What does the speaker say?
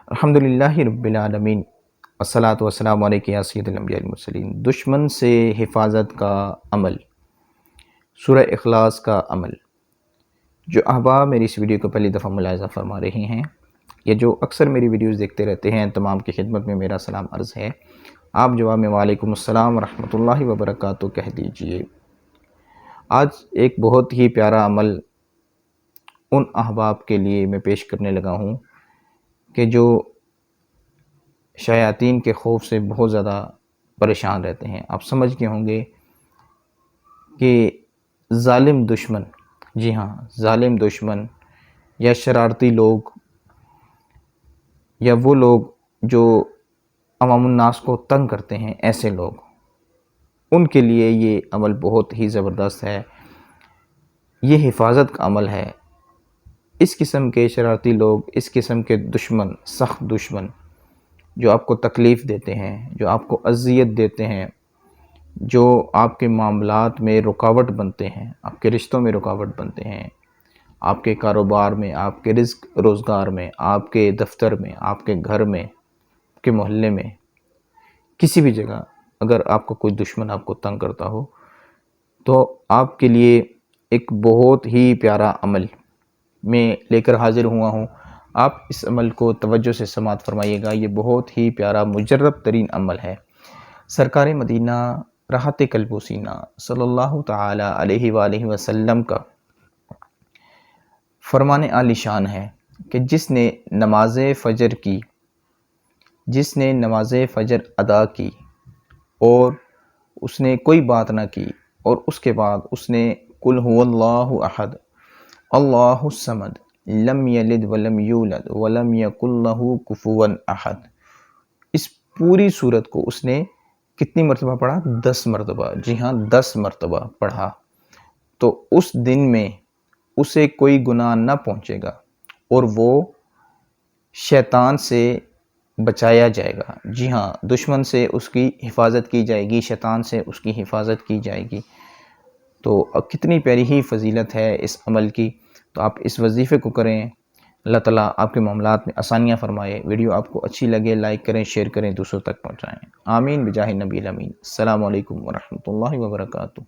الحمدللہ رب العالمین، والصلاۃ والسلام علیک یا سید الانبیاء والمرسلین۔ دشمن سے حفاظت کا عمل، سورہ اخلاص کا عمل۔ جو احباب میری اس ویڈیو کو پہلی دفعہ ملاحظہ فرما رہے ہیں یا جو اکثر میری ویڈیوز دیکھتے رہتے ہیں، تمام کی خدمت میں میرا سلام عرض ہے۔ آپ جواب میں وعلیکم السلام ورحمۃ اللہ وبرکاتہ کہہ دیجئے۔ آج ایک بہت ہی پیارا عمل ان احباب کے لیے میں پیش کرنے لگا ہوں کہ جو شیاطین کے خوف سے بہت زیادہ پریشان رہتے ہیں۔ آپ سمجھ گئے ہوں گے کہ ظالم دشمن، جی ہاں، ظالم دشمن یا شرارتی لوگ یا وہ لوگ جو عوام الناس کو تنگ کرتے ہیں، ایسے لوگ، ان کے لیے یہ عمل بہت ہی زبردست ہے۔ یہ حفاظت کا عمل ہے۔ اس قسم کے شرارتی لوگ، اس قسم کے دشمن، سخت دشمن جو آپ کو تکلیف دیتے ہیں، جو آپ کو اذیت دیتے ہیں، جو آپ کے معاملات میں رکاوٹ بنتے ہیں، آپ کے رشتوں میں رکاوٹ بنتے ہیں، آپ کے کاروبار میں، آپ کے رزق روزگار میں، آپ کے دفتر میں، آپ کے گھر میں، آپ کے محلے میں، کسی بھی جگہ اگر آپ کو کوئی دشمن آپ کو تنگ کرتا ہو تو آپ کے لیے ایک بہت ہی پیارا عمل میں لے کر حاضر ہوا ہوں۔ آپ اس عمل کو توجہ سے سماعت فرمائیے گا۔ یہ بہت ہی پیارا مجرب ترین عمل ہے۔ سرکار مدینہ راحت قلب و سینہ صلی اللہ تعالی علیہ وآلہ وسلم کا فرمان عالی شان ہے کہ جس نے نماز فجر کی، جس نے نماز فجر ادا کی اور اس نے کوئی بات نہ کی اور اس کے بعد اس نے قل هو اللہ احد اللہ الصمد لم یلد ولم یولد ولم یکن لہ کفوا احد، اس پوری صورت کو اس نے کتنی مرتبہ پڑھا؟ 10 مرتبہ، جی ہاں 10 مرتبہ پڑھا، تو اس دن میں اسے کوئی گناہ نہ پہنچے گا اور وہ شیطان سے بچایا جائے گا۔ جی ہاں، دشمن سے اس کی حفاظت کی جائے گی، شیطان سے اس کی حفاظت کی جائے گی۔ تو کتنی پیاری ہی فضیلت ہے اس عمل کی۔ تو آپ اس وظیفے کو کریں، اللہ تعالیٰ آپ کے معاملات میں آسانیاں فرمائے۔ ویڈیو آپ کو اچھی لگے لائک کریں، شیئر کریں، دوسروں تک پہنچائیں۔ آمین بجاہ نبی الامین۔ السلام علیکم ورحمۃ اللہ وبرکاتہ۔